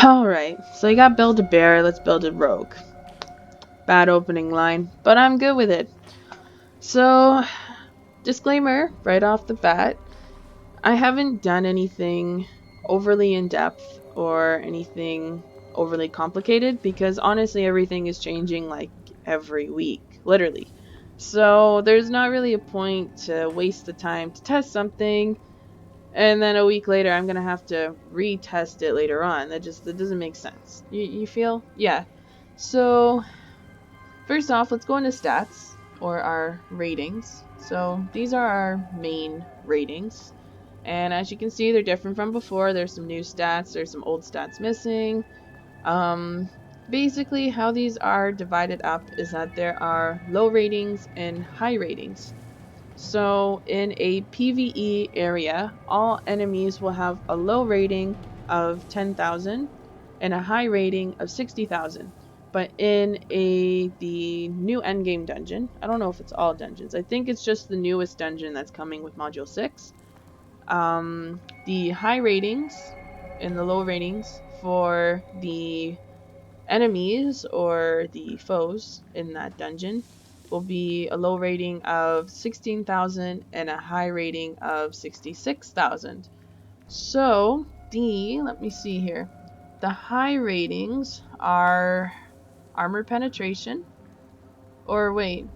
Alright, so you got build a bear, let's build a rogue. Bad opening line, but I'm good with it. So, disclaimer right off the bat, I haven't done anything overly in-depth or anything overly complicated because honestly everything is changing like every week, literally. So there's not really a point to waste the time to test something and then a week later I'm gonna have to retest it later on. That doesn't make sense. You feel? Yeah. So first off, let's go into stats or our ratings. So these are our main ratings. And as you can see, they're different from before. There's some new stats, there's some old stats missing. Basically, how these are divided up is that there are low ratings and high ratings. So in a PvE area, all enemies will have a low rating of 10,000 and a high rating of 60,000. But in the new endgame dungeon, I don't know if it's all dungeons. I think it's just the newest dungeon that's coming with Module 6. The high ratings and the low ratings for the enemies or the foes in that dungeon will be a low rating of 16,000 and a high rating of 66,000. So, let me see here. The high ratings are armor penetration. Or wait,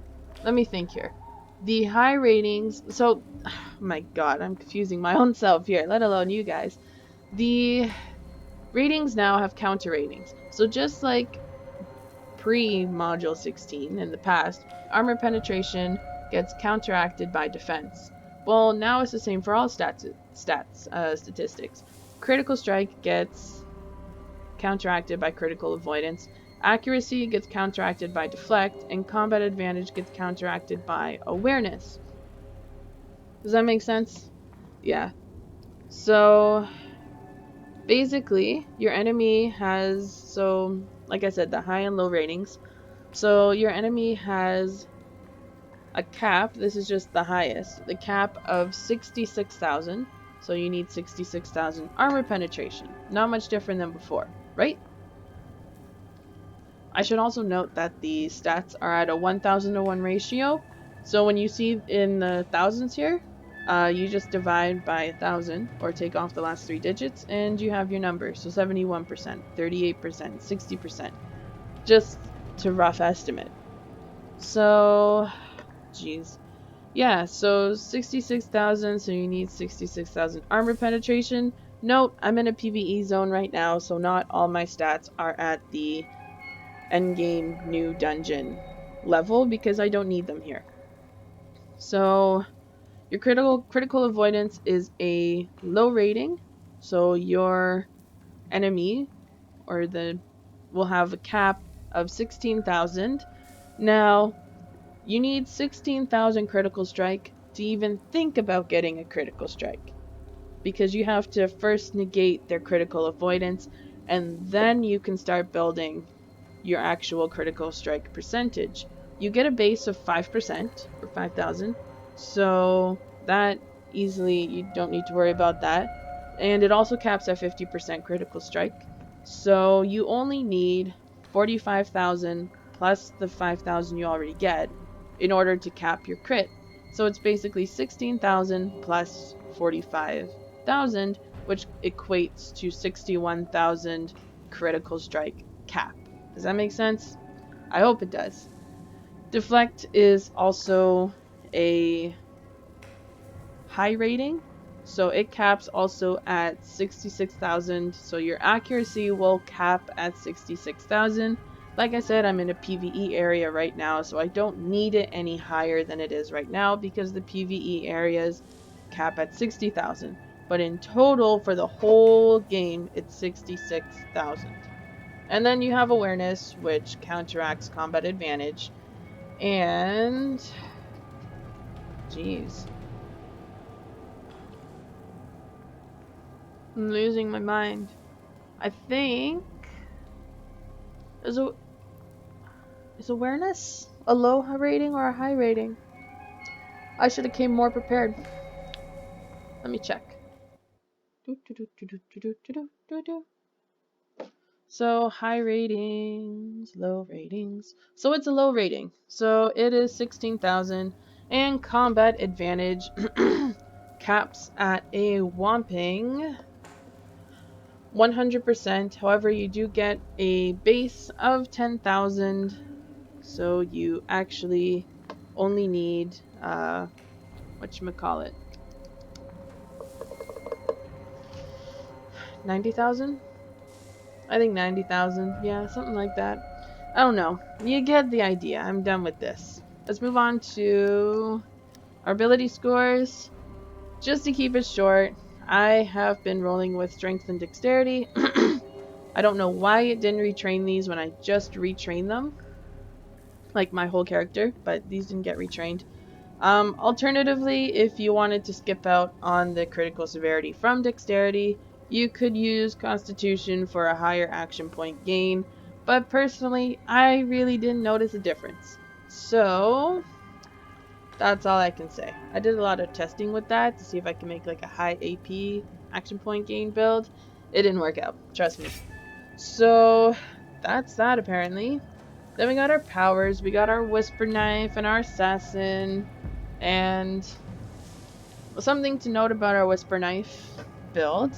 let me think here. The high ratings, so, my god, I'm confusing my own self here, let alone you guys. The ratings now have counter ratings. So just like pre-module 16 in the past, armor penetration gets counteracted by defense. Well, now it's the same for all statistics. Critical strike gets counteracted by critical avoidance, accuracy gets counteracted by deflect, and combat advantage gets counteracted by awareness. Does that make sense? Yeah. So basically, your enemy has, so like I said, the high and low ratings. So your enemy has a cap, this is just the highest, the cap of 66,000. So you need 66,000 armor penetration. Not much different than before, right? I should also note that the stats are at a 1,000 to 1 ratio. So when you see in the thousands here, you just divide by 1,000 or take off the last 3 digits and you have your number. So 71%, 38%, 60%. Just to rough estimate. So, geez. Yeah, so 66,000, so you need 66,000 armor penetration. Note, I'm in a PvE zone right now, so not all my stats are at the endgame new dungeon level because I don't need them here. So your critical avoidance is a low rating, so your enemy or will have a cap of 16,000. Now you need 16,000 critical strike to even think about getting a critical strike, because you have to first negate their critical avoidance and then you can start building your actual critical strike percentage. You get a base of 5% or 5,000, so that easily, you don't need to worry about that. And it also caps at 50% critical strike, so you only need 45,000 plus the 5,000 you already get in order to cap your crit. So it's basically 16,000 plus 45,000, which equates to 61,000 critical strike cap. Does that make sense? I hope it does. Deflect is also a high rating, so it caps also at 66,000, so your accuracy will cap at 66,000. Like I said, I'm in a PvE area right now, so I don't need it any higher than it is right now because the PvE areas cap at 60,000. But in total, for the whole game, it's 66,000. And then you have awareness, which counteracts combat advantage. And, jeez, I'm losing my mind. I think is awareness a low rating or a high rating? I should have came more prepared. Let me check. So high ratings, low ratings. So it's a low rating. So it is 16,000, and combat advantage caps at a whopping 100%. However, you do get a base of 10,000. So you actually only need whatchamacallit, 90,000? I think 90,000. Yeah, something like that. I don't know. You get the idea. I'm done with this. Let's move on to our ability scores. Just to keep it short, I have been rolling with strength and dexterity. I don't know why it didn't retrain these when I just retrained them, like my whole character, but these didn't get retrained. Alternatively, if you wanted to skip out on the critical severity from dexterity, you could use constitution for a higher action point gain, but personally, I really didn't notice a difference. So, that's all I can say. I did a lot of testing with that to see if I can make like a high AP action point gain build. It didn't work out, trust me. So, that's that apparently. Then we got our powers, we got our Whisper Knife and our Assassin, and something to note about our Whisper Knife build,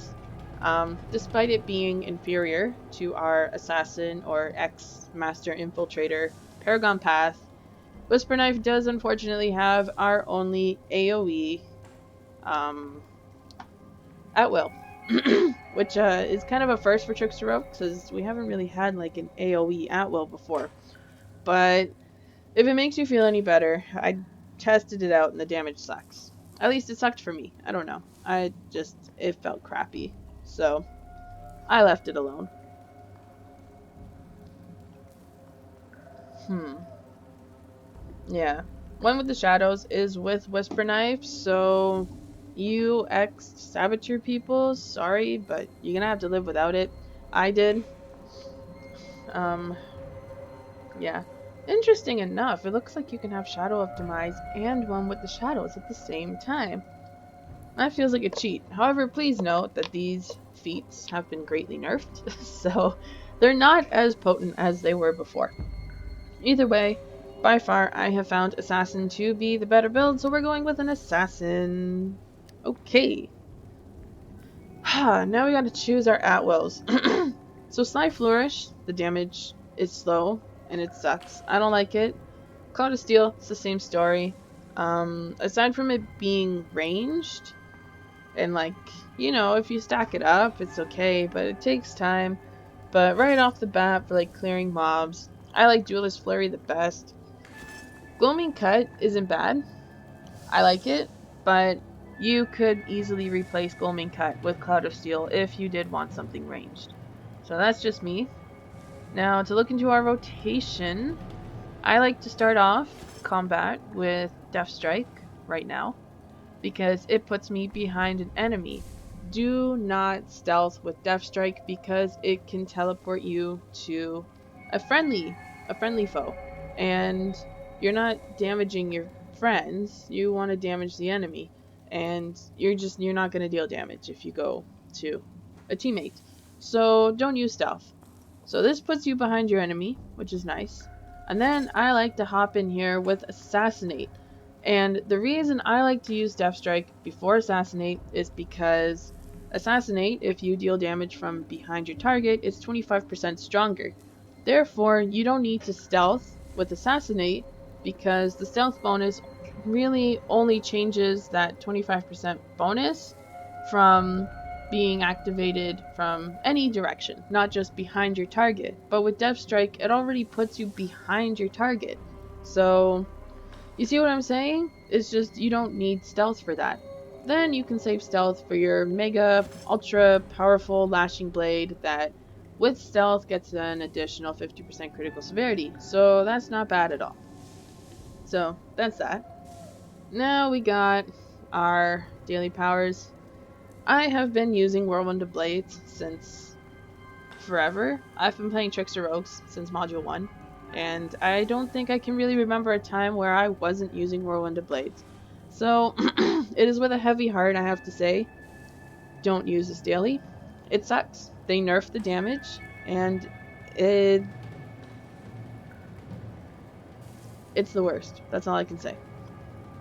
despite it being inferior to our Assassin or Ex-Master Infiltrator Paragon Path, Whisper Knife does unfortunately have our only AoE at will, which is kind of a first for Trickster Rogue, because we haven't really had like an AoE at will before. But if it makes you feel any better, I tested it out and the damage sucks. At least it sucked for me. I don't know. It felt crappy. So, I left it alone. Yeah. One with the shadows is with Whisper Knife, so you ex-saboteur people, sorry, but you're gonna have to live without it. I did. Um, yeah. Interesting enough, it looks like you can have Shadow of Demise and one with the shadows at the same time. That feels like a cheat. However, please note that these feats have been greatly nerfed, so they're not as potent as they were before. Either way, by far, I have found Assassin to be the better build, so we're going with an Assassin. Okay. Now we gotta choose our at-wills. So Sly Flourish, the damage is slow, and it sucks. I don't like it. Cloud of Steel, it's the same story. Aside from it being ranged, and like, you know, if you stack it up, it's okay, but it takes time. But right off the bat, for like clearing mobs, I like Duelist Flurry the best. Gloaming Cut isn't bad. I like it, but you could easily replace Gloaming Cut with Cloud of Steel if you did want something ranged. So that's just me. Now to look into our rotation, I like to start off combat with Death Strike right now, because it puts me behind an enemy. Do not stealth with Death Strike because it can teleport you to a friendly foe, and you're not damaging your friends. You want to damage the enemy, and you're not going to deal damage if you go to a teammate. So don't use stealth. So this puts you behind your enemy, which is nice. And then I like to hop in here with Assassinate. And the reason I like to use Death Strike before Assassinate is because Assassinate, if you deal damage from behind your target, is 25% stronger. Therefore, you don't need to stealth with Assassinate because the stealth bonus really only changes that 25% bonus from being activated from any direction, not just behind your target. But with Death Strike, it already puts you behind your target. So, you see what I'm saying? It's just you don't need stealth for that. Then you can save stealth for your mega, ultra powerful lashing blade that with stealth gets an additional 50% critical severity. So that's not bad at all. So that's that. Now we got our daily powers. I have been using Whirlwind of Blades since forever. I've been playing Trickster Rogues since Module 1, and I don't think I can really remember a time where I wasn't using Whirlwind of Blades. So, it is with a heavy heart, I have to say, don't use this daily. It sucks. They nerfed the damage, and it it's the worst. That's all I can say.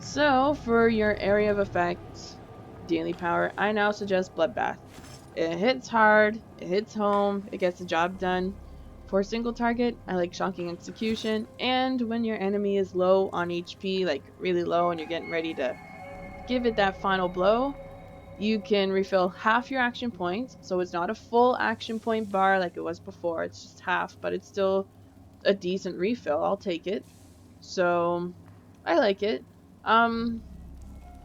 So, for your area of effect, daily power, I now suggest Bloodbath. It hits hard, it hits home, it gets the job done. For a single target, I like Shocking Execution, and when your enemy is low on HP, like really low, and you're getting ready to give it that final blow, you can refill half your action points. So it's not a full action point bar like it was before, it's just half, but it's still a decent refill. I'll take it. So I like it. Um,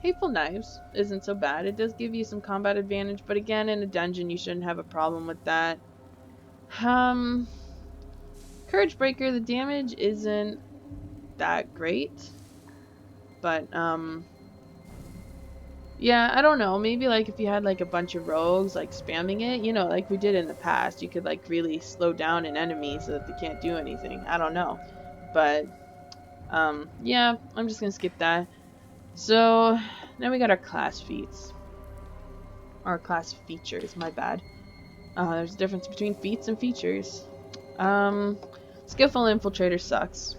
Hateful Knives isn't so bad. It does give you some combat advantage, but again, in a dungeon, you shouldn't have a problem with that. Um, Courage Breaker, the damage isn't that great, but yeah, I don't know. Maybe like if you had like a bunch of rogues like spamming it, you know, like we did in the past, you could like really slow down an enemy so that they can't do anything. I don't know, but yeah, I'm just gonna skip that. So now we got our class feats. Our class features, my bad. There's a difference between feats and features. Um, Skillful Infiltrator sucks.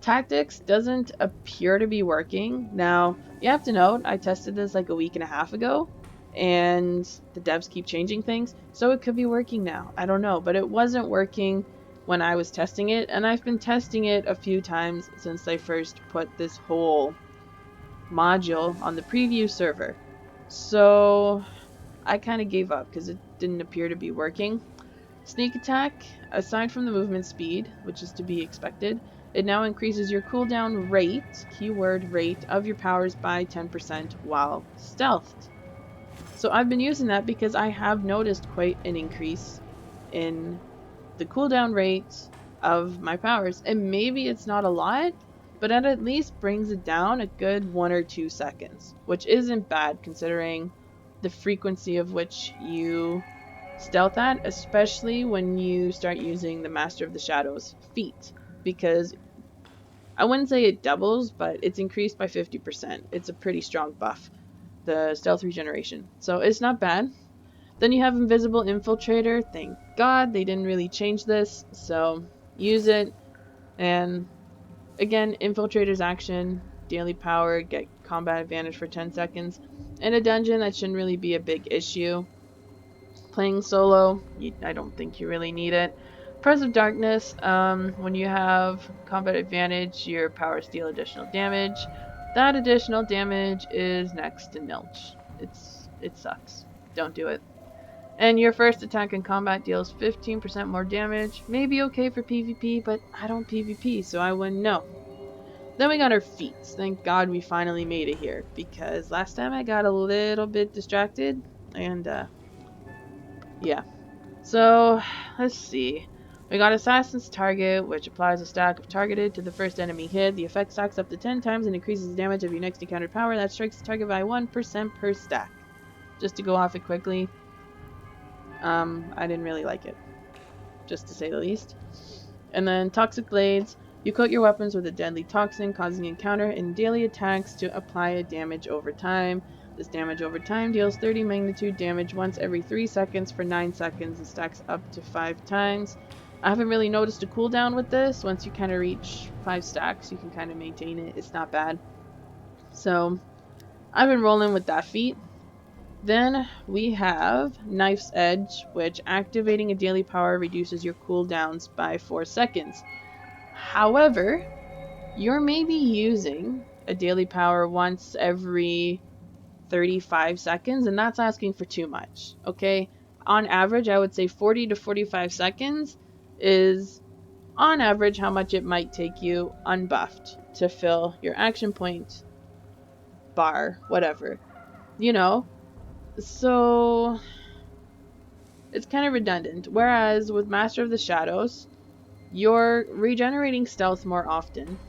Tactics doesn't appear to be working. Now, you have to note, I tested this like a week and a half ago, and the devs keep changing things, so it could be working now. I don't know, but it wasn't working when I was testing it, and I've been testing it a few times since they first put this whole module on the preview server. So I kind of gave up because it didn't appear to be working. Sneak attack, aside from the movement speed, which is to be expected, it now increases your cooldown rate, keyword rate, of your powers by 10% while stealthed. So I've been using that because I have noticed quite an increase in the cooldown rate of my powers. And maybe it's not a lot, but it at least brings it down a good 1 or 2 seconds, which isn't bad considering the frequency of which you stealth at, especially when you start using the Master of the Shadows feat, because I wouldn't say it doubles, but it's increased by 50%. It's a pretty strong buff, the stealth regeneration. So it's not bad. Then you have Invisible Infiltrator. Thank God they didn't really change this, so use it. And again, Infiltrator's action, daily power, get combat advantage for 10 seconds. In a dungeon, that shouldn't really be a big issue. Playing solo, I don't think you really need it. Press of Darkness, when you have combat advantage, your powers deal additional damage. That additional damage is next to nilch. It sucks. Don't do it. And your first attack in combat deals 15% more damage. Maybe okay for PvP, but I don't PvP, so I wouldn't know. Then we got our feats. Thank God we finally made it here, because last time I got a little bit distracted, and yeah. So, let's see. We got Assassin's Target, which applies a stack of targeted to the first enemy hit. The effect stacks up to 10 times and increases the damage of your next encountered power that strikes the target by 1% per stack. Just to go off it quickly, I didn't really like it, just to say the least. And then Toxic Blades. You coat your weapons with a deadly toxin, causing encounter and daily attacks to apply a damage over time. This damage over time deals 30 magnitude damage once every 3 seconds for 9 seconds and stacks up to 5 times. I haven't really noticed a cooldown with this. Once you kind of reach 5 stacks, you can kind of maintain it. It's not bad. So, I've been rolling with that feat. Then we have Knife's Edge, which activating a daily power reduces your cooldowns by 4 seconds. However, you're maybe using a daily power once every 35 seconds, and that's asking for too much, okay? On average, I would say 40 to 45 seconds is, on average, how much it might take you unbuffed to fill your action point bar, whatever. You know? So, it's kind of redundant. Whereas with Master of the Shadows, you're regenerating stealth more often.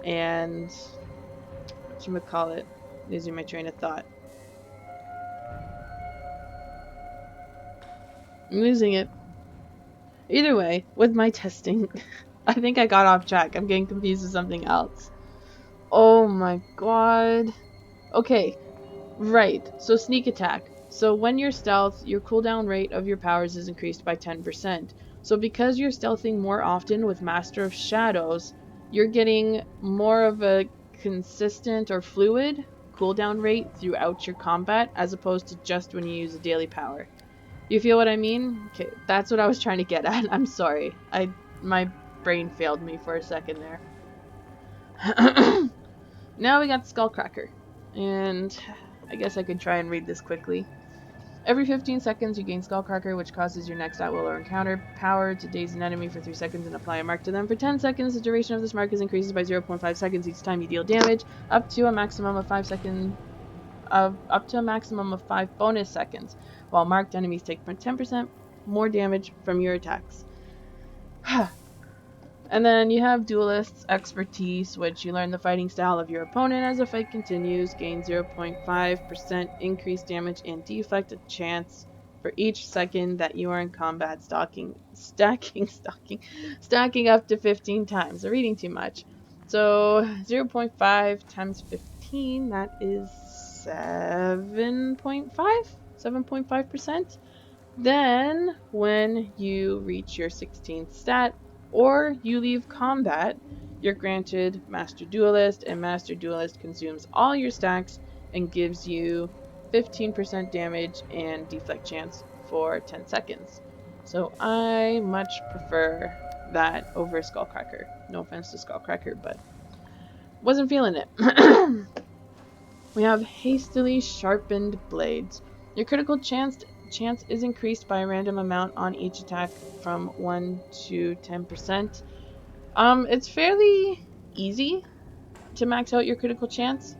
And whatchamacallit, losing my train of thought. I'm losing it. Either way, with my testing, I think I got off track. I'm getting confused with something else. Oh my god. Okay, right. So sneak attack. So when you're stealth, your cooldown rate of your powers is increased by 10%. So because you're stealthing more often with Master of Shadows, you're getting more of a consistent or fluid cooldown rate throughout your combat as opposed to just when you use a daily power. You feel what I mean? Okay, that's what I was trying to get at. I'm sorry. My brain failed me for a second there. Now we got Skullcracker. And I guess I could try and read this quickly. Every 15 seconds, you gain Skullcracker, which causes your next at-will or encounter power to daze an enemy for 3 seconds and apply a mark to them. For 10 seconds, the duration of this mark is increases by 0.5 seconds each time you deal damage, up to a maximum of 5 bonus seconds, while marked enemies take 10% more damage from your attacks. And then you have Duelist's Expertise, which you learn the fighting style of your opponent as the fight continues, gain 0.5% increased damage and deflect a chance for each second that you are in combat, stacking up to 15 times. I'm reading too much. So 0.5 times 15, that is 7.5%. Then, when you reach your 16th stat, or you leave combat, you're granted Master Duelist, and Master Duelist consumes all your stacks and gives you 15% damage and deflect chance for 10 seconds. So I much prefer that over Skullcracker. No offense to Skullcracker, but wasn't feeling it. We have Hastily Sharpened Blades. Your critical chance is increased by a random amount on each attack from 1 to 10%. It's fairly easy to max out your critical chance.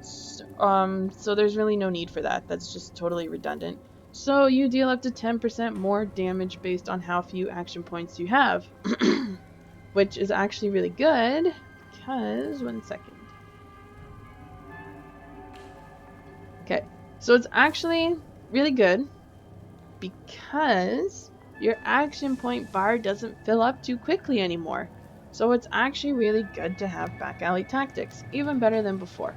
So there's really no need for that. That's just totally redundant. So you deal up to 10% more damage based on how few action points you have. Which is actually really good, because, 1 second. Okay, so it's actually really good because your action point bar doesn't fill up too quickly anymore. So it's actually really good to have back alley tactics, even better than before.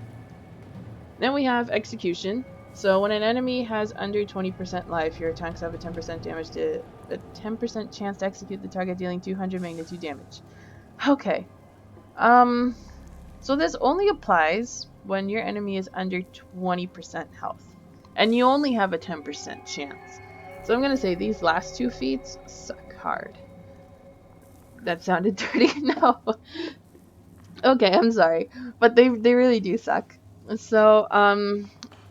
Then we have Execution. So when an enemy has under 20% life, your attacks have a 10% chance to execute the target, dealing 200 magnitude damage. Okay. So this only applies when your enemy is under 20% health. And you only have a 10% chance. So I'm going to say these last two feats suck hard. That sounded dirty. No. Okay, I'm sorry. But they really do suck. So,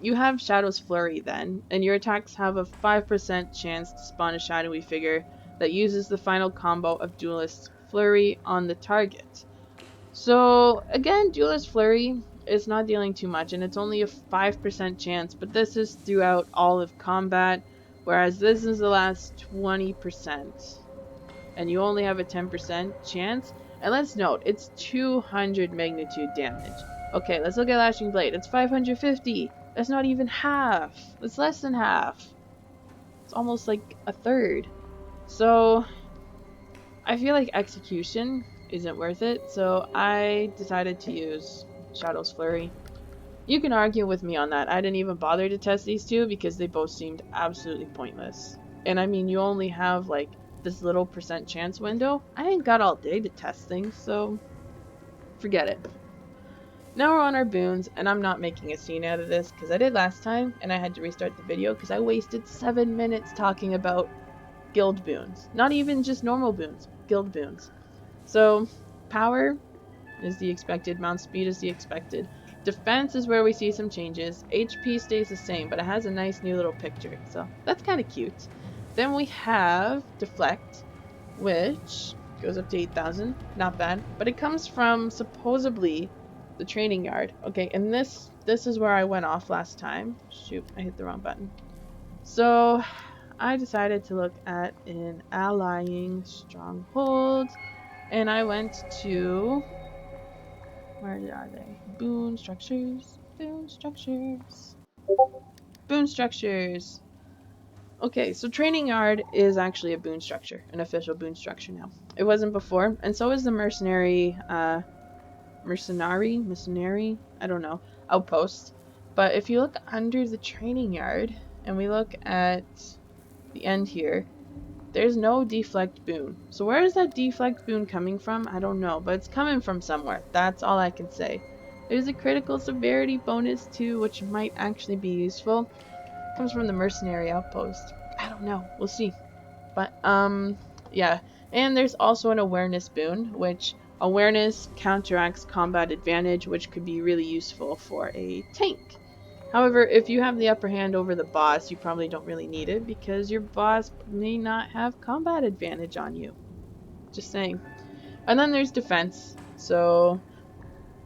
you have Shadow's Flurry then, and your attacks have a 5% chance to spawn a shadowy figure that uses the final combo of Duelist's Flurry on the target. So, again, Duelist Flurry is not dealing too much, and it's only a 5% chance, but this is throughout all of combat, whereas this is the last 20%. And you only have a 10% chance. And let's note, it's 200 magnitude damage. Okay, let's look at Lashing Blade. It's 550. That's not even half. It's less than half. It's almost like a third. So, I feel like Execution isn't worth it, so I decided to use Shadow's Flurry. You can argue with me on that. I didn't even bother to test these two because they both seemed absolutely pointless. And I mean, you only have like this little percent chance window. I ain't got all day to test things, so forget it. Now we're on our boons, and I'm not making a scene out of this because I did last time and I had to restart the video because I wasted 7 minutes talking about guild boons. Not even just normal boons, guild boons. So, power is the expected, mount speed is the expected. Defense is where we see some changes. HP stays the same, but it has a nice new little picture, so that's kind of cute. Then we have Deflect, which goes up to 8,000. Not bad, but it comes from supposedly the training yard. Okay, and this is where I went off last time. Shoot, I hit the wrong button. So I decided to look at an allying stronghold, and I went to, where are they? Boon structures. Boon structures. Boon structures. Okay, so Training Yard is actually a boon structure, an official boon structure now. It wasn't before, and so is the mercenary, I don't know, outpost. But if you look under the Training Yard, and we look at the end here, there's no deflect boon. So where is that deflect boon coming from? I don't know, but it's coming from somewhere. That's all I can say. There's a critical severity bonus too, which might actually be useful. It comes from the mercenary outpost. I don't know. We'll see. But yeah. And there's also an awareness boon, which awareness counteracts combat advantage, which could be really useful for a tank. However, if you have the upper hand over the boss, you probably don't really need it because your boss may not have combat advantage on you. Just saying. And then there's defense. So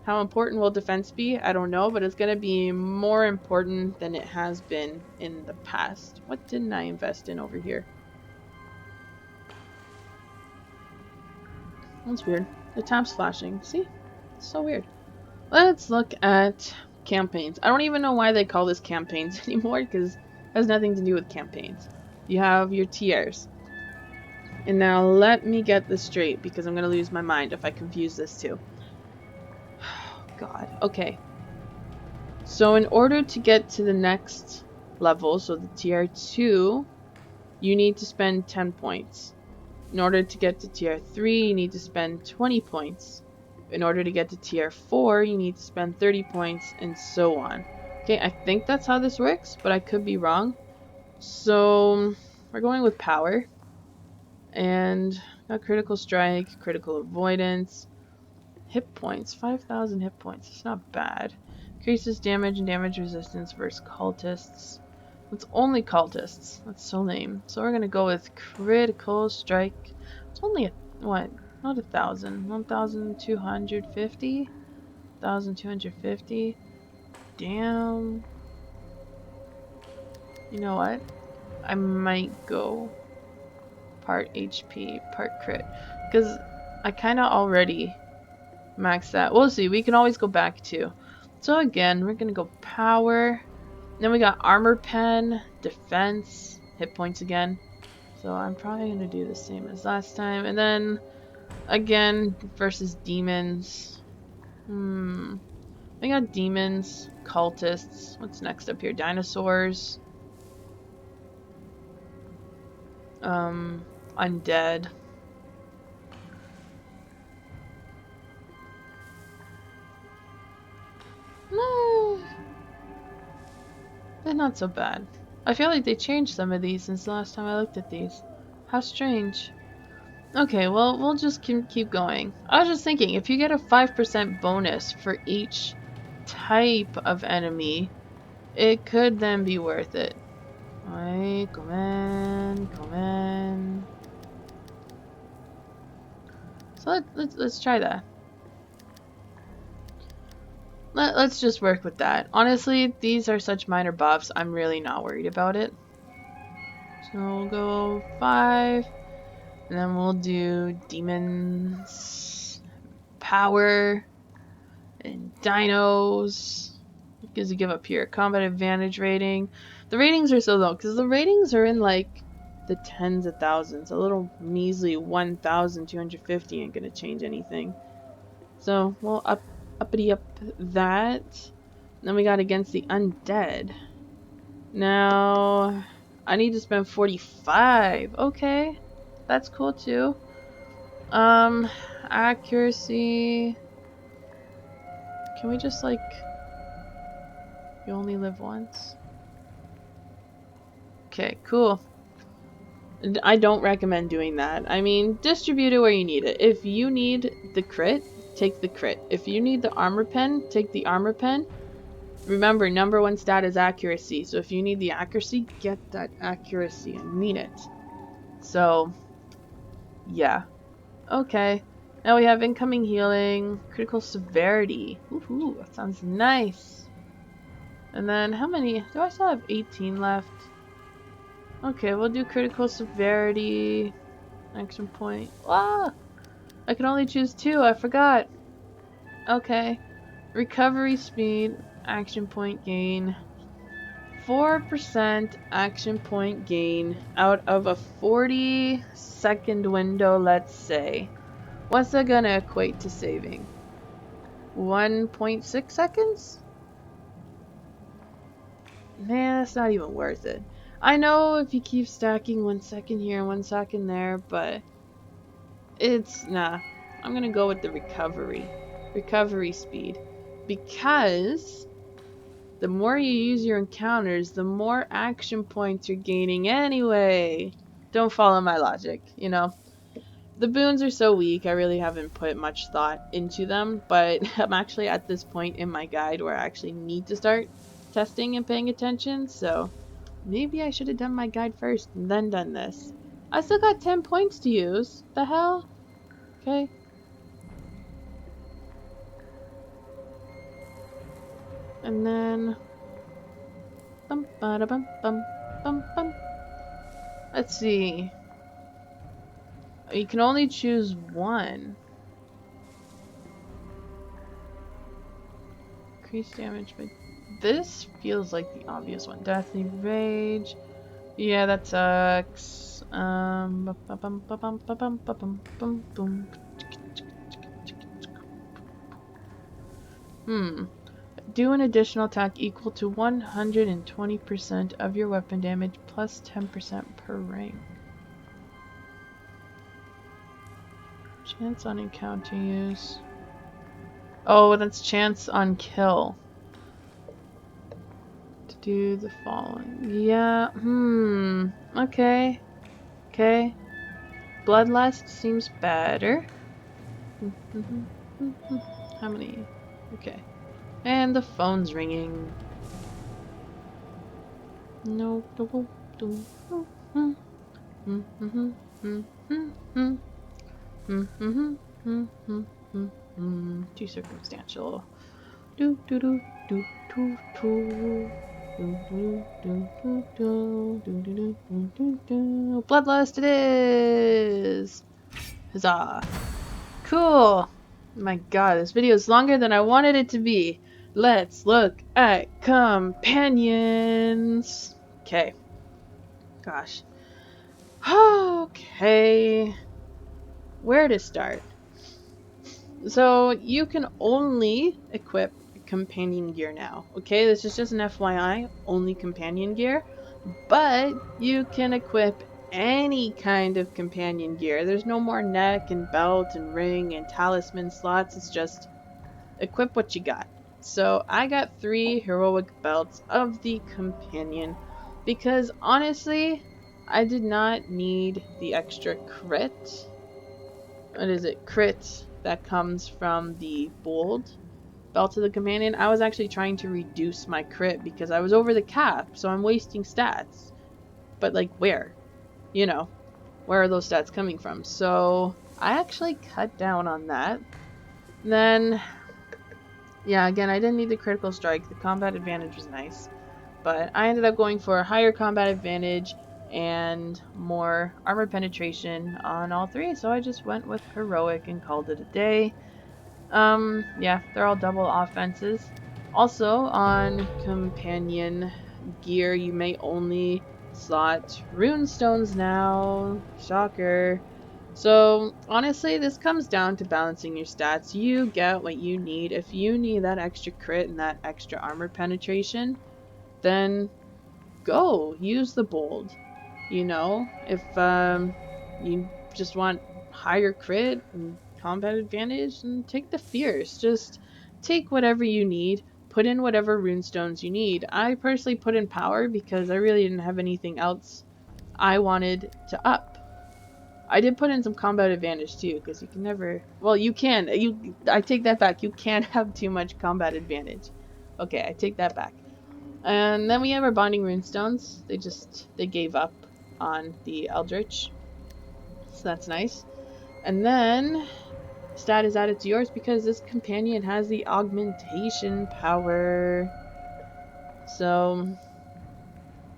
how important will defense be? I don't know, but it's going to be more important than it has been in the past. What didn't I invest in over here? That's weird. The tab's flashing. See? It's so weird. Let's look at campaigns. I don't even know why they call this campaigns anymore because it has nothing to do with campaigns. You have your tiers. And now let me get this straight because I'm going to lose my mind if I confuse this too. God. Okay. So in order to get to the next level, so the tier 2, you need to spend 10 points. In order to get to tier 3, you need to spend 20 points. In order to get to tier 4, you need to spend 30 points, and so on. Okay, I think that's how this works, but I could be wrong. So, we're going with power. And got critical strike, critical avoidance, hit points, 5,000 hit points. It's not bad. Increases damage and damage resistance versus cultists. It's only cultists. That's so lame. So we're gonna go with critical strike. It's only what? Not 1,000. 1,250. 1,250. Damn. You know what? I might go part HP, part crit, because I kind of already maxed that. We'll see. We can always go back too. So again, we're gonna go power. Then we got armor pen, defense, hit points again. So I'm probably gonna do the same as last time. And then again versus demons. We got demons, cultists. What's next up here? Dinosaurs. Undead. No. They're not so bad. I feel like they changed some of these since the last time I looked at these. How strange. Okay, well, we'll just keep going. I was just thinking, if you get a 5% bonus for each type of enemy, it could then be worth it. Alright, come in, come in. So let's try that. Let's just work with that. Honestly, these are such minor buffs, I'm really not worried about it. So we'll go 5. And then we'll do demons, power, and dinos. What does it give up here? Combat advantage rating. The ratings are so low because the ratings are in like the tens of thousands. A little measly 1,250 ain't gonna change anything. So we'll uppity up that. Then we got against the undead. Now I need to spend 45. Okay. That's cool too. Accuracy. Can we just like, you only live once? Okay, cool. I don't recommend doing that. I mean, distribute it where you need it. If you need the crit, take the crit. If you need the armor pen, take the armor pen. Remember, number 1 stat is accuracy. So if you need the accuracy, get that accuracy. I mean it. So, yeah. Okay. Now we have incoming healing, critical severity. Ooh, that sounds nice. And then how many? Do I still have 18 left? Okay, we'll do critical severity. Action point. Ah! I can only choose 2, I forgot. Okay. Recovery speed, action point gain. 4% action point gain out of a 40-second window, let's say. What's that gonna equate to saving? 1.6 seconds? man, that's not even worth it. I know if you keep stacking 1 second here and 1 second there, but nah. I'm gonna go with the recovery speed, because the more you use your encounters, the more action points you're gaining anyway. Don't follow my logic, you know. The boons are so weak, I really haven't put much thought into them, but I'm actually at this point in my guide where I actually need to start testing and paying attention, so maybe I should have done my guide first and then done this. I still got 10 points to use. The hell? Okay. And then bum ba da bum bum bum bum. Let's see. You can only choose one. Increase damage, but this feels like the obvious one. Deathly Rage. Yeah, that sucks. Do an additional attack equal to 120% of your weapon damage plus 10% per ring. Chance on encounter use. Oh, that's chance on kill. To do the following. Yeah, okay. Okay. Bloodlust seems better. How many? Okay. And the phone's ringing. No. 2 circumstantial. Bloodlust it is! Huzzah! Cool! My god, this video is longer than I wanted it to be. Let's look at companions. Okay. Gosh. Okay. Where to start? So you can only equip companion gear now. Okay, this is just an FYI, only companion gear. But you can equip any kind of companion gear. There's no more neck and belt and ring and talisman slots. It's just equip what you got. So I got 3 heroic belts of the companion because honestly, I did not need the extra crit. What is it? Crit that comes from the bold belt of the companion. I was actually trying to reduce my crit because I was over the cap, so I'm wasting stats. But like where? You know, where are those stats coming from? So I actually cut down on that. Then, yeah, again, I didn't need the critical strike. The combat advantage was nice. But I ended up going for a higher combat advantage and more armor penetration on all 3. So I just went with heroic and called it a day. Yeah, they're all double offenses. Also, on companion gear, you may only slot rune stones now. Shocker. So, honestly, this comes down to balancing your stats. You get what you need. If you need that extra crit and that extra armor penetration, then go. Use the bold. You know, if you just want higher crit and combat advantage, and take the fierce. Just take whatever you need. Put in whatever runestones you need. I personally put in power because I really didn't have anything else I wanted to up. I did put in some combat advantage too, because you can never. Well, you can. I take that back. You can't have too much combat advantage. Okay, I take that back. And then we have our bonding runestones. They gave up on the Eldritch, so that's nice. And then stat is added to yours because this companion has the augmentation power. So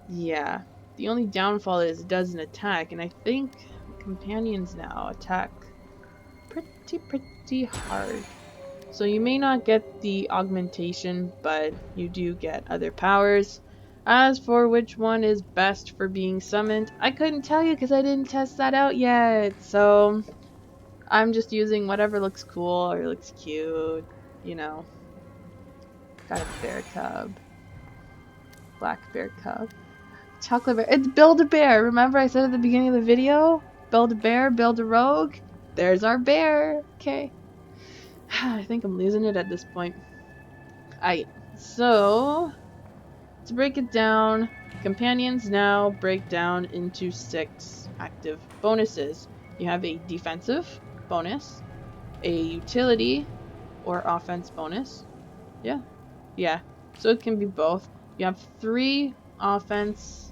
yeah, the only downfall is it doesn't attack, and I think companions now attack pretty hard. So you may not get the augmentation, but you do get other powers. As for which one is best for being summoned, I couldn't tell you because I didn't test that out yet. So I'm just using whatever looks cool or looks cute, you know. Got a bear cub. Black bear cub. Chocolate bear. It's Build-A-Bear. Remember I said at the beginning of the video? Build-A-Bear, Build-A-Rogue. There's our bear. Okay. I think I'm losing it at this point. Alright. So, to break it down, companions now break down into 6 active bonuses. You have a defensive bonus, a utility or offense bonus. Yeah. So it can be both. You have 3 offense.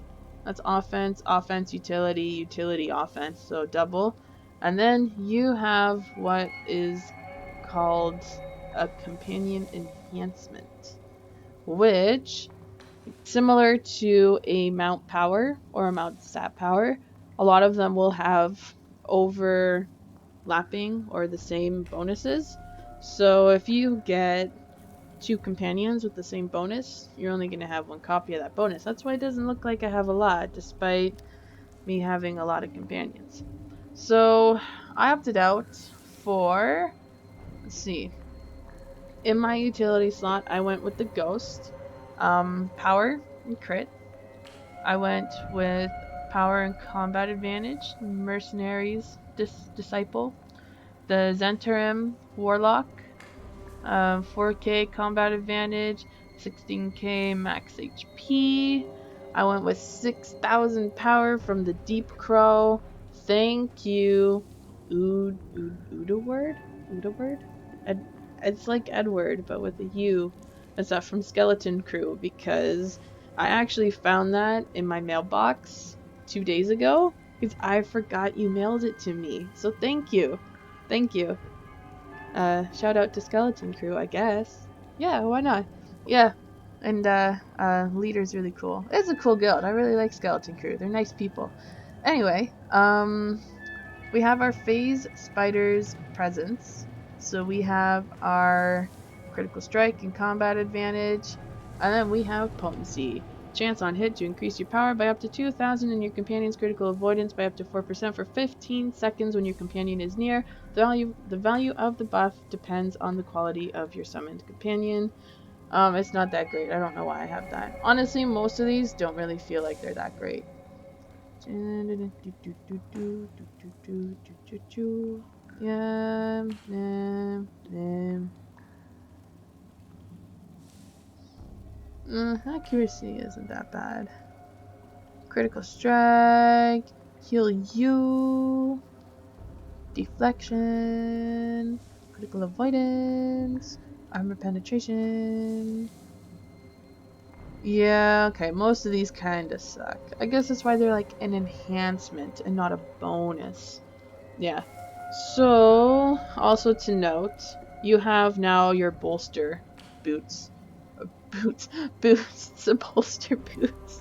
That's offense, offense, utility, utility, offense. So double. And then you have what is called a companion enhancement, which, similar to a mount power or a mount stat power, a lot of them will have overlapping or the same bonuses. So if you get 2 companions with the same bonus, you're only going to have 1 copy of that bonus. That's why it doesn't look like I have a lot, despite me having a lot of companions. So I opted out for, let's see, in my utility slot, I went with the Ghost, Power and Crit. I went with Power and Combat Advantage, Mercenaries Disciple, the Zentarim Warlock, 4K Combat Advantage, 16K Max HP. I went with 6,000 power from the Deep Crow. Thank you, Udaward? It's like Edward, but with a U. That's that from Skeleton Crew, because I actually found that in my mailbox 2 days ago, because I forgot you mailed it to me. So thank you. Thank you. Shout out to Skeleton Crew, I guess. Yeah, why not? Yeah. And leader's really cool. It's a cool guild. I really like Skeleton Crew. They're nice people. Anyway, we have our phase spiders presence. So we have our critical strike and combat advantage, and then we have potency. Chance on hit to increase your power by up to 2,000 and your companion's critical avoidance by up to 4% for 15 seconds when your companion is near. The value of the buff depends on the quality of your summoned companion. It's not that great. I don't know why I have that. Honestly, most of these don't really feel like they're that great. Accuracy isn't that bad. Critical strike, heal you, deflection, critical avoidance, armor penetration. Yeah, okay, most of these kinda suck. I guess that's why they're like an enhancement and not a bonus. Yeah. So, also to note, you have now your bolster boots. Boosts, bolster boots.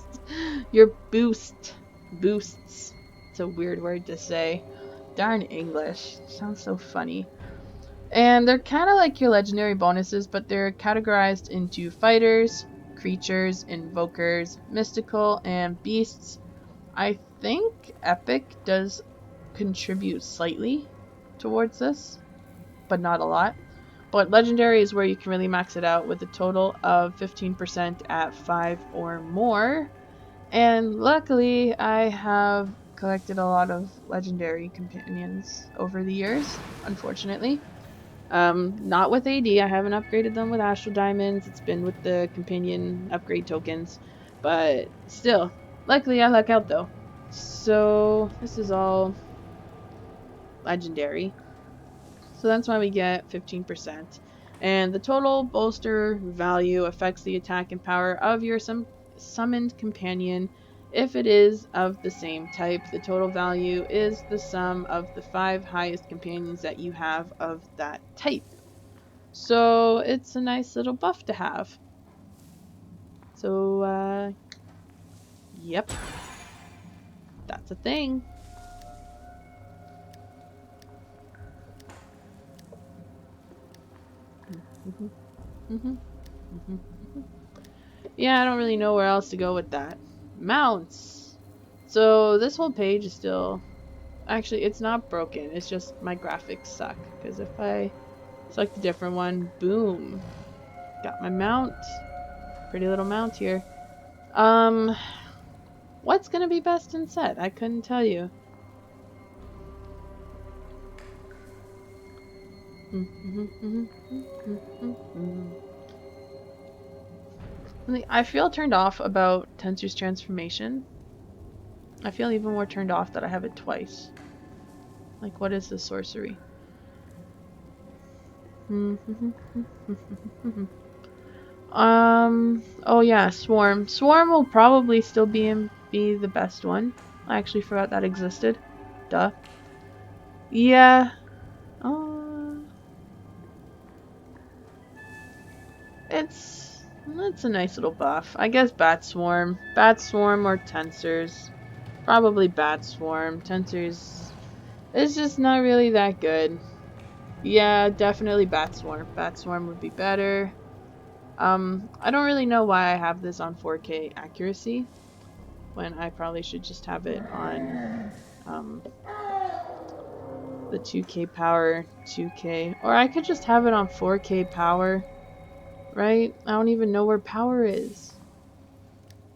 Your boosts. It's a weird word to say. Darn English. Sounds so funny. And they're kind of like your legendary bonuses, but they're categorized into fighters, creatures, invokers, mystical, and beasts. I think epic does contribute slightly towards this, but not a lot. But legendary is where you can really max it out with a total of 15% at 5 or more. And luckily, I have collected a lot of legendary companions over the years, unfortunately. Not with AD, I haven't upgraded them with Astral Diamonds, it's been with the companion upgrade tokens, but still, luckily I luck out though. So, this is all legendary. So that's why we get 15%. And the total bolster value affects the attack and power of your summoned companion. If it is of the same type, the total value is the sum of the 5 highest companions that you have of that type. So it's a nice little buff to have. So, yep. That's a thing. Yeah, I don't really know where else to go with that. Mounts. So this whole page is still... Actually, it's not broken. It's just my graphics suck. Because if I select a different one, boom. Got my mount. Pretty little mount here. Um, what's gonna be best in set? I couldn't tell you. I feel turned off about Tensu's transformation. I feel even more turned off that I have it twice. Like, what is this sorcery? Oh yeah, Swarm. Swarm will probably still be the best one. I actually forgot that existed. Duh. Yeah. It's a nice little buff. I guess Bat Swarm. Bat Swarm or Tensors. Probably Bat Swarm. Tensors is just not really that good. Yeah, definitely Bat Swarm. Bat Swarm would be better. I don't really know why I have this on 4K accuracy when I probably should just have it on the 2K power 2K, or I could just have it on 4K power, right? I don't even know where power is.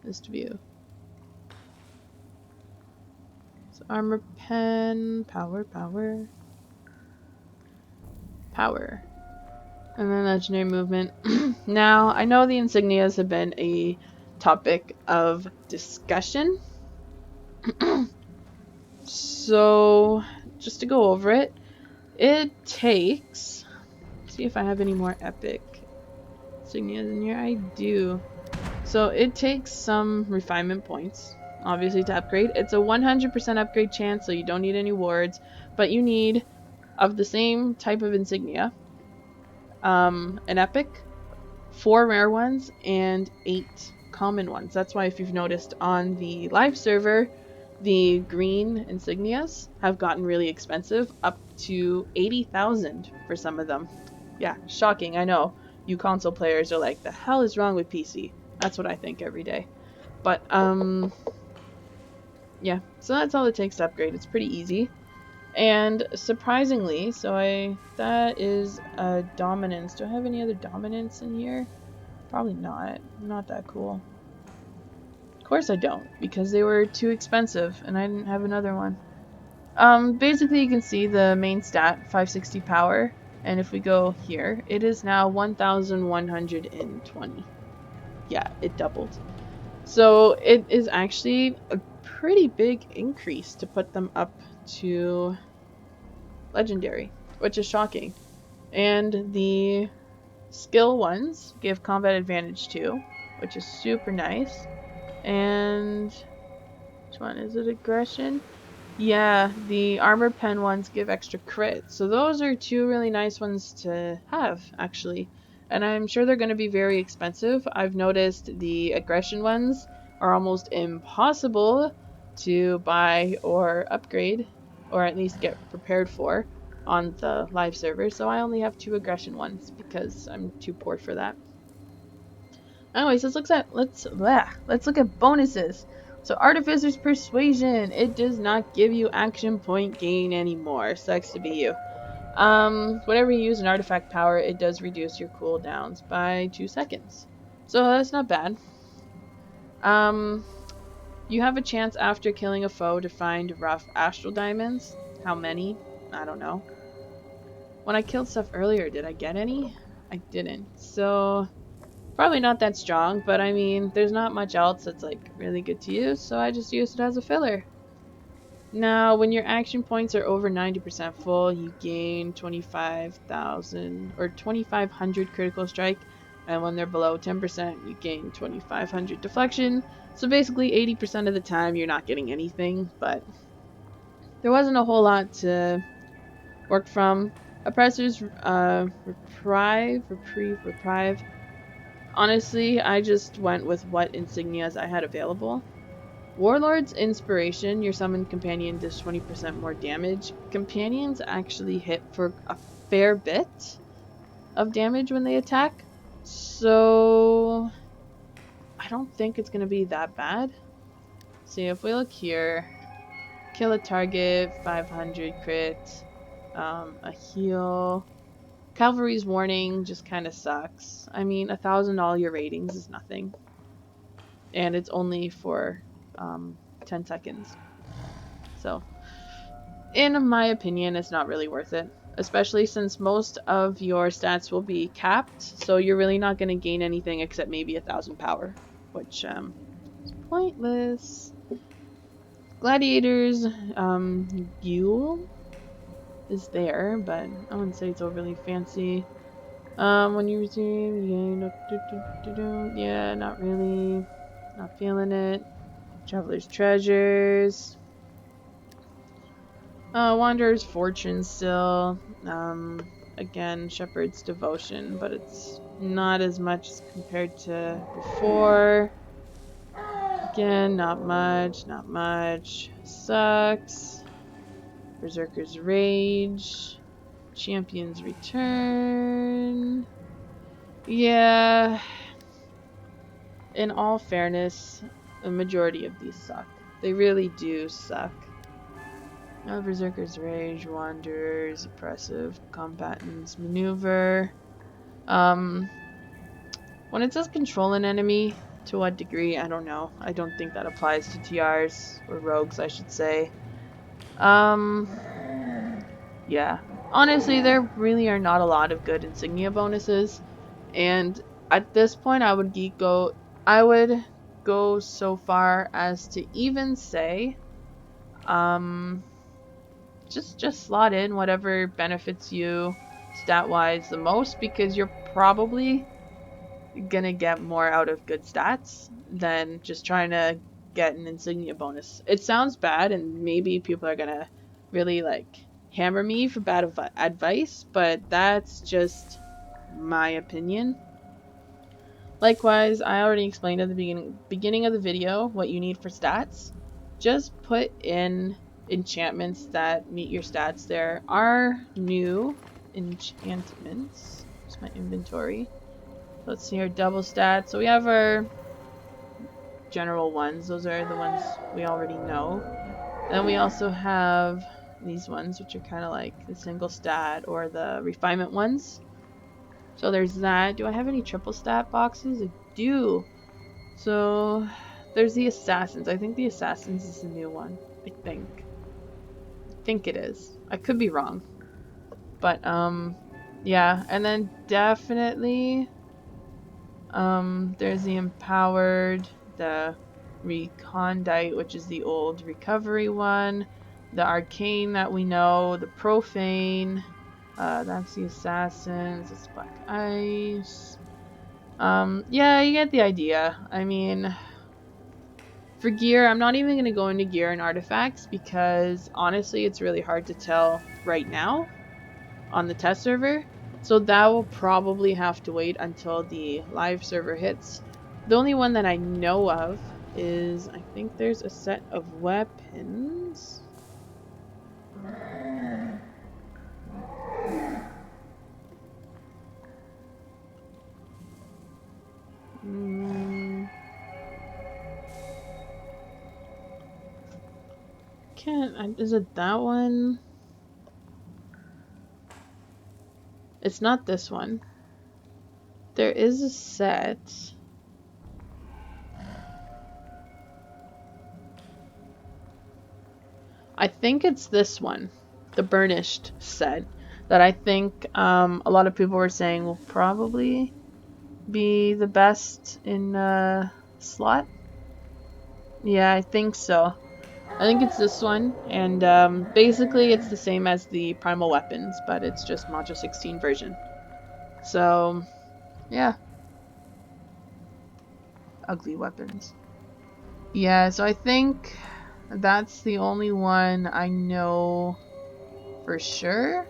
List view. So armor pen, power, and then legendary movement. Now, I know the insignias have been a topic of discussion. So, just to go over it, it takes... see if I have any more epic insignias in here. I do. So, it takes some refinement points, obviously, to upgrade. It's a 100% upgrade chance, so you don't need any wards, but you need, of the same type of insignia, an epic, 4 rare ones, and 8 common ones. That's why if you've noticed on the live server, the green insignias have gotten really expensive, up to 80,000 for some of them. Yeah, shocking, I know. You console players are like, the hell is wrong with PC? That's what I think every day. But, yeah, so that's all it takes to upgrade. It's pretty easy. And surprisingly, that is a dominance. Do I have any other dominance in here? Probably not. Not that cool. Of course I don't, because they were too expensive and I didn't have another one. Basically you can see the main stat, 560 power, and if we go here, it is now 1,120. Yeah, it doubled. So it is actually a pretty big increase to put them up to legendary, which is shocking. And the skill ones give combat advantage too, which is super nice. And which one is it? Aggression? Yeah, the armor pen ones give extra crit. So those are 2 really nice ones to have, actually. And I'm sure they're going to be very expensive. I've noticed the aggression ones are almost impossible to buy or upgrade, or at least get prepared for on the live server. So I only have 2 aggression ones because I'm too poor for that. Anyways, let's look at bonuses. So Artificer's Persuasion, it does not give you action point gain anymore. Sucks to be you. Whenever you use an artifact power, it does reduce your cooldowns by 2 seconds. So that's not bad. You have a chance after killing a foe to find rough astral diamonds. How many? I don't know. When I killed stuff earlier, did I get any? I didn't. So probably not that strong, but I mean, there's not much else that's like really good to use, so I just used it as a filler. Now, when your action points are over 90% full, you gain 25,000 or 2,500 critical strike, and when they're below 10%, you gain 2,500 deflection. So basically, 80% of the time, you're not getting anything, but there wasn't a whole lot to work from. Oppressor's Reprieve. Honestly, I just went with what insignias I had available. Warlords Inspiration, your summoned companion does 20% more damage. Companions actually hit for a fair bit of damage when they attack, so I don't think it's going to be that bad. See, if we look here, kill a target, 500 crit, a heal. Cavalry's Warning just kind of sucks. I mean, 1,000 all your ratings is nothing. and it's only for 10 seconds. So, in my opinion, it's not really worth it, especially since most of your stats will be capped, so you're really not going to gain anything except maybe 1,000 power, which is pointless. Gladiators, Ghoul is there, but I wouldn't say it's overly fancy. When you receive, yeah, not really, not feeling it. Traveler's Treasures, Wanderer's Fortune still. Again, Shepherd's Devotion, but it's not as much as compared to before. Again, not much, not much. Sucks. Berserker's Rage. Champion's Return. Yeah, in all fairness, the majority of these suck. They really do suck. Berserker's Rage, Wanderers, Oppressive, Combatants, Maneuver. When it says control an enemy, to what degree, I don't know. I don't think that applies to TRs, or rogues, I should say. Yeah. Honestly, there really are not a lot of good insignia bonuses, and at this point, I would go so far as to even say, just slot in whatever benefits you stat-wise the most, because you're probably gonna get more out of good stats than just trying to get an insignia bonus. It sounds bad, and maybe people are gonna really hammer me for bad advice, but that's just my opinion. Likewise, I already explained at the beginning of the video what you need for stats. Just put in enchantments that meet your stats. There are new enchantments. Here's my inventory. Let's see our double stats. So we have our general ones. Those are the ones we already know. And then we also have these ones, which are kind of like the single stat or the refinement ones. So there's that. Do I have any triple stat boxes? I do. So there's the Assassins. I think the Assassins is the new one. I think it is. I could be wrong. But yeah, and then definitely there's the Empowered, the Recondite, which is the old recovery one, the Arcane that we know, the Profane, that's the Assassins, it's Black Ice. Yeah, you get the idea. I mean, for gear, I'm not even going to go into gear and artifacts because honestly, it's really hard to tell right now on the test server. So that will probably have to wait until the live server hits. The only one that I know of is, I think there's a set of weapons. Is it that one? It's not this one. There is a set. I think it's this one, the Burnished set, that I think a lot of people were saying will probably be the best in slot. Yeah, I think so. I think it's this one, and basically it's the same as the Primal Weapons, but it's just Module 16 version. So, yeah. Ugly weapons. Yeah, so I think that's the only one I know for sure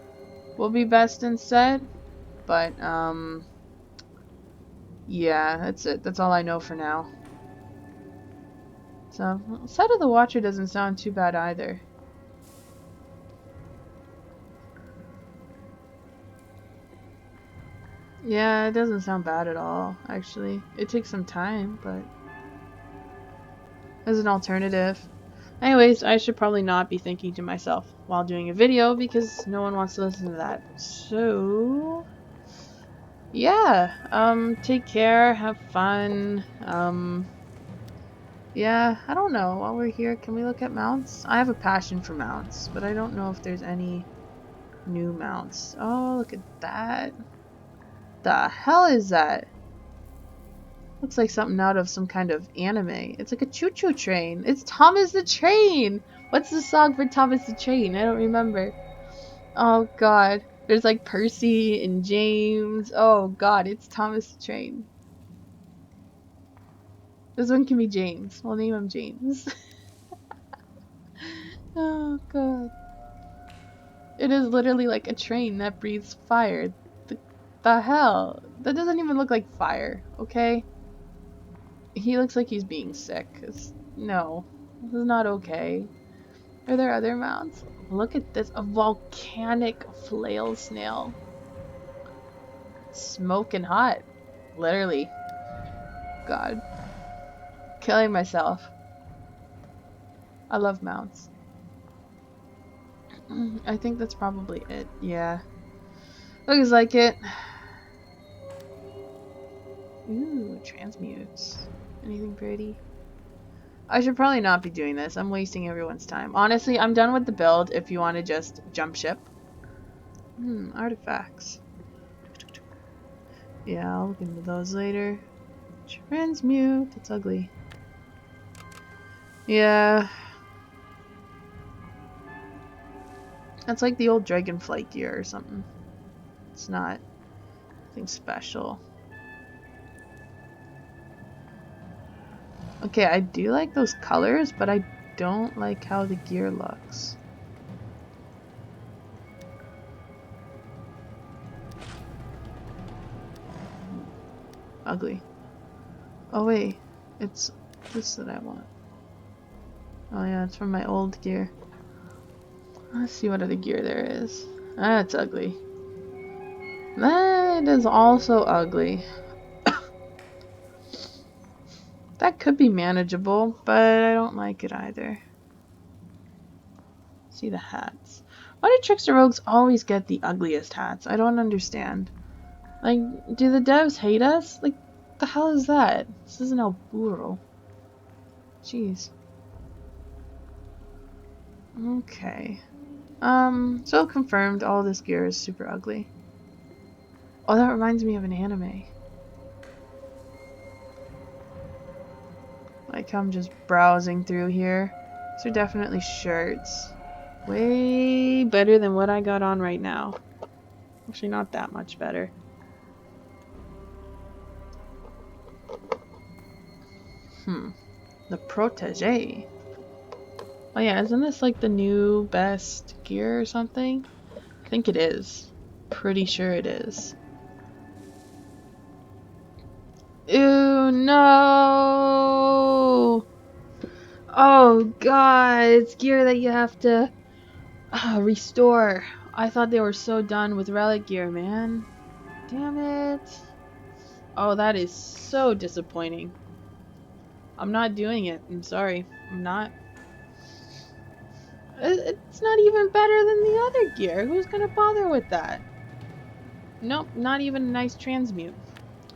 will be best in set, but yeah, that's it. That's all I know for now. So, Set of the Watcher doesn't sound too bad either. Yeah, it doesn't sound bad at all, actually. It takes some time, but as an alternative. Anyways, I should probably not be thinking to myself while doing a video because no one wants to listen to that. So, yeah, take care, have fun, Yeah, I don't know. While we're here, can we look at mounts? I have a passion for mounts, but I don't know if there's any new mounts. Oh, look at that. The hell is that? Looks like something out of some kind of anime. It's like a choo-choo train. It's Thomas the Train! What's the song for Thomas the Train? I don't remember. Oh god. There's like Percy and James. Oh god, it's Thomas the Train. This one can be James. We'll name him James. Oh god. It is literally like a train that breathes fire. The hell? That doesn't even look like fire, okay? He looks like he's being sick. No, this is not okay. Are there other mounts? Look at this. A volcanic flail snail. Smoking hot. Literally. God. Killing myself. I love mounts. I think that's probably it. Yeah. Looks like it. Ooh, transmutes. Anything pretty? I should probably not be doing this. I'm wasting everyone's time. Honestly, I'm done with the build if you want to just jump ship. Artifacts. Yeah, I'll look into those later. Transmute. It's ugly. Yeah. That's like the old Dragonflight gear or something. It's not anything special. Okay, I do like those colors, but I don't like how the gear looks. Ugly. Oh wait, it's this that I want. Oh yeah, it's from my old gear. Let's see what other gear there is. That's ugly. That is also ugly. That could be manageable, but I don't like it either. See the hats. Why do trickster rogues always get the ugliest hats? I don't understand. Like, do the devs hate us? Like, the hell is that? This isn't El Burro. Jeez. Okay. So confirmed, all this gear is super ugly. Oh, that reminds me of an anime. Like, I'm just browsing through here. These are definitely shirts. Way better than what I got on right now. Actually, not that much better. The Protege. Oh yeah, isn't this like the new best gear or something? I think it is. Pretty sure it is. Ew, no! Oh god, it's gear that you have to restore. I thought they were so done with relic gear, man. Damn it. Oh, that is so disappointing. I'm not doing it. I'm sorry. I'm not. It's not even better than the other gear. Who's gonna bother with that? Nope, not even a nice transmute.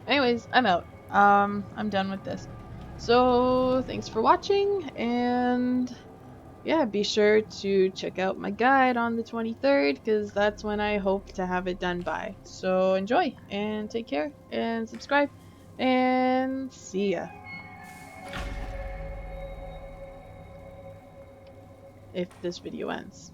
Anyways, I'm out. I'm done with this. So, thanks for watching, and yeah, be sure to check out my guide on the 23rd, because that's when I hope to have it done by. So, enjoy, and take care, and subscribe, and see ya. If this video ends.